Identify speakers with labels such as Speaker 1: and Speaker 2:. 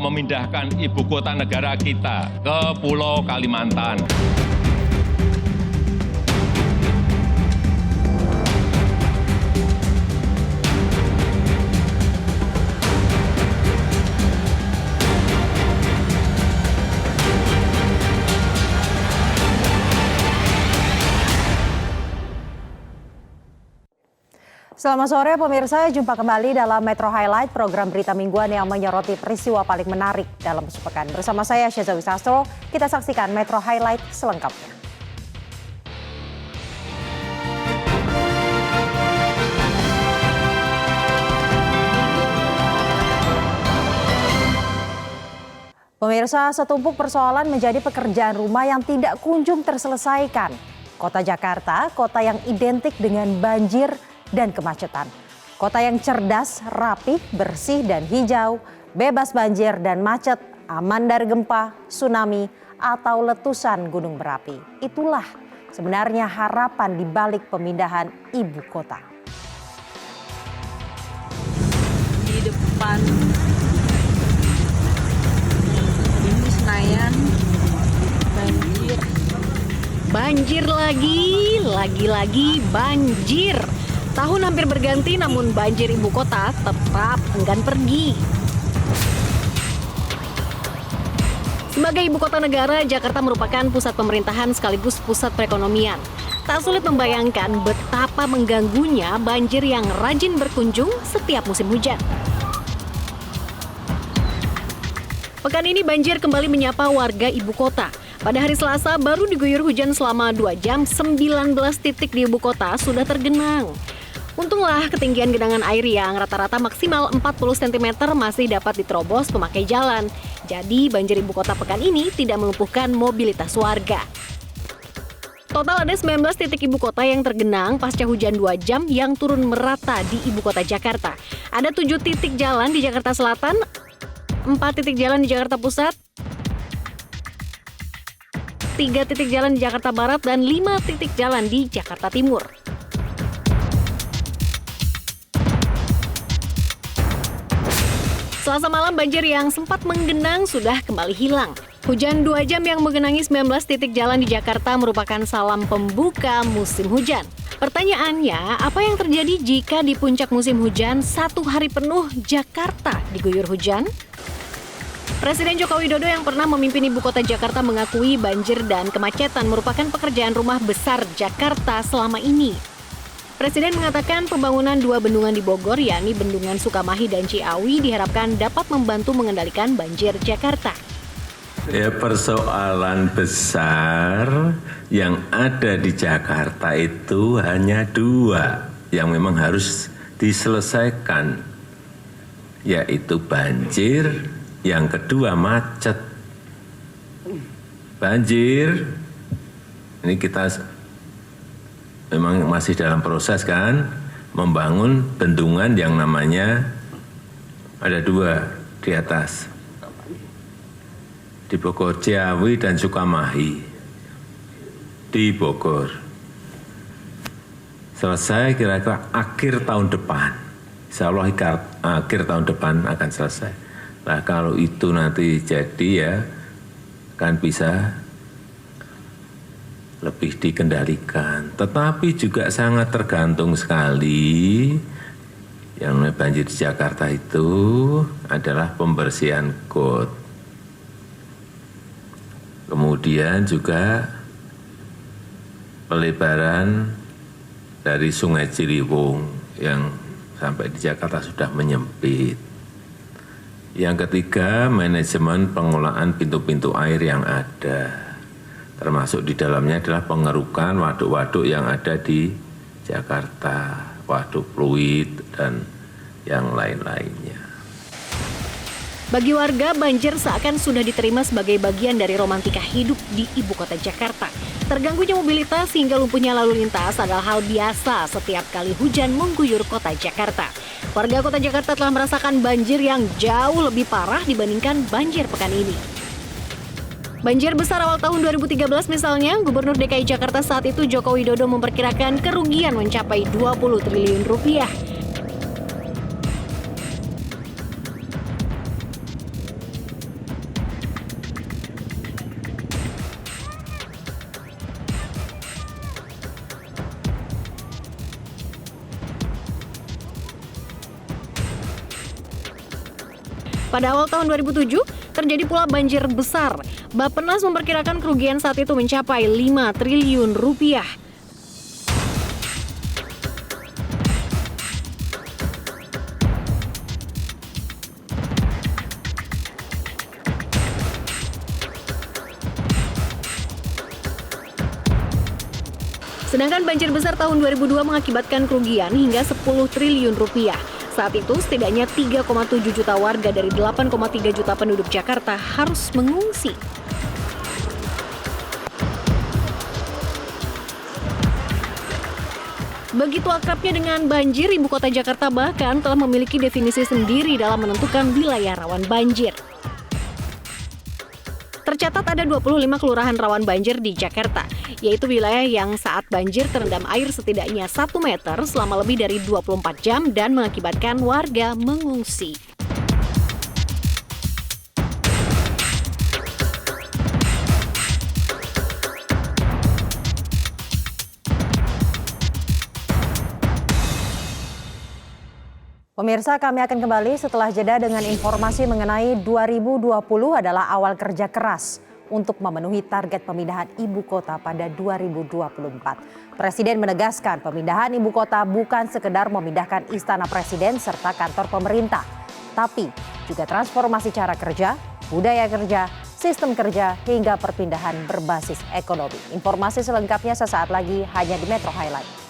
Speaker 1: memindahkan ibu kota negara kita ke Pulau Kalimantan.
Speaker 2: Selamat sore pemirsa, jumpa kembali dalam Metro Highlight, program berita mingguan yang menyoroti peristiwa paling menarik dalam sepekan. Bersama saya Syaza Wisastro, kita saksikan Metro Highlight selengkapnya. Pemirsa, setumpuk persoalan menjadi pekerjaan rumah yang tidak kunjung terselesaikan. Kota Jakarta, kota yang identik dengan banjir dan kemacetan. Kota yang cerdas, rapih, bersih dan hijau, bebas banjir dan macet, aman dari gempa, tsunami, atau letusan gunung berapi. Itulah sebenarnya harapan di balik pemindahan ibu kota.
Speaker 3: Di depan ini Senayan, banjir.
Speaker 4: Banjir lagi banjir. Tahun hampir berganti namun banjir ibu kota tetap enggan pergi. Sebagai ibu kota negara, Jakarta merupakan pusat pemerintahan sekaligus pusat perekonomian. Tak sulit membayangkan betapa mengganggunya banjir yang rajin berkunjung setiap musim hujan. Pekan ini banjir kembali menyapa warga ibu kota. Pada hari Selasa baru diguyur hujan selama 2 jam, 19 titik di ibu kota sudah tergenang. Untunglah ketinggian genangan air yang rata-rata maksimal 40 cm masih dapat diterobos pemakai jalan. Jadi banjir ibu kota pekan ini tidak melumpuhkan mobilitas warga. Total ada 19 titik ibu kota yang tergenang pasca hujan 2 jam yang turun merata di ibu kota Jakarta. Ada 7 titik jalan di Jakarta Selatan, 4 titik jalan di Jakarta Pusat, 3 titik jalan di Jakarta Barat, dan 5 titik jalan di Jakarta Timur. Selasa malam banjir yang sempat menggenang sudah kembali hilang. Hujan 2 jam yang menggenangi 19 titik jalan di Jakarta merupakan salam pembuka musim hujan. Pertanyaannya, apa yang terjadi jika di puncak musim hujan 1 hari penuh Jakarta diguyur hujan? Presiden Joko Widodo yang pernah memimpin ibu kota Jakarta mengakui banjir dan kemacetan merupakan pekerjaan rumah besar Jakarta selama ini. Presiden mengatakan pembangunan 2 bendungan di Bogor, yakni Bendungan Sukamahi dan Ciawi, diharapkan dapat membantu mengendalikan banjir Jakarta.
Speaker 5: Ya, persoalan besar yang ada di Jakarta itu hanya 2 yang memang harus diselesaikan, yaitu banjir, yang kedua macet. Banjir, ini kita memang masih dalam proses kan, membangun bendungan yang namanya ada 2 di atas. Di Bogor, Ciawi dan Sukamahi. Di Bogor. Selesai kira-kira akhir tahun depan. Insya Allah akhir tahun depan akan selesai. Nah kalau itu nanti jadi ya kan bisa lebih dikendalikan. Tetapi juga sangat tergantung sekali yang namanya banjir di Jakarta itu adalah pembersihan got. Kemudian juga pelebaran dari Sungai Ciliwung yang sampai di Jakarta sudah menyempit. Yang ketiga, manajemen pengelolaan pintu-pintu air yang ada. Termasuk di dalamnya adalah pengerukan waduk-waduk yang ada di Jakarta, waduk fluid dan yang lain-lainnya.
Speaker 4: Bagi warga, banjir seakan sudah diterima sebagai bagian dari romantika hidup di ibu kota Jakarta. Terganggunya mobilitas hingga lumpuhnya lalu lintas adalah hal biasa setiap kali hujan mengguyur kota Jakarta. Warga kota Jakarta telah merasakan banjir yang jauh lebih parah dibandingkan banjir pekan ini. Banjir besar awal tahun 2013 misalnya, Gubernur DKI Jakarta saat itu Joko Widodo memperkirakan kerugian mencapai 20 triliun rupiah. Pada awal tahun 2007, terjadi pula banjir besar. Bappenas memperkirakan kerugian saat itu mencapai 5 triliun rupiah. Sedangkan banjir besar tahun 2002 mengakibatkan kerugian hingga 10 triliun rupiah. Saat itu setidaknya 3,7 juta warga dari 8,3 juta penduduk Jakarta harus mengungsi. Begitu akrabnya dengan banjir, ibu kota Jakarta bahkan telah memiliki definisi sendiri dalam menentukan wilayah rawan banjir. Tercatat ada 25 kelurahan rawan banjir di Jakarta, yaitu wilayah yang saat banjir terendam air setidaknya 1 meter selama lebih dari 24 jam dan mengakibatkan warga mengungsi.
Speaker 2: Pemirsa, kami akan kembali setelah jeda dengan informasi mengenai 2020 adalah awal kerja keras untuk memenuhi target pemindahan ibu kota pada 2024. Presiden menegaskan pemindahan ibu kota bukan sekedar memindahkan istana presiden serta kantor pemerintah, tapi juga transformasi cara kerja, budaya kerja, sistem kerja, hingga perpindahan berbasis ekonomi. Informasi selengkapnya sesaat lagi hanya di Metro Highlight.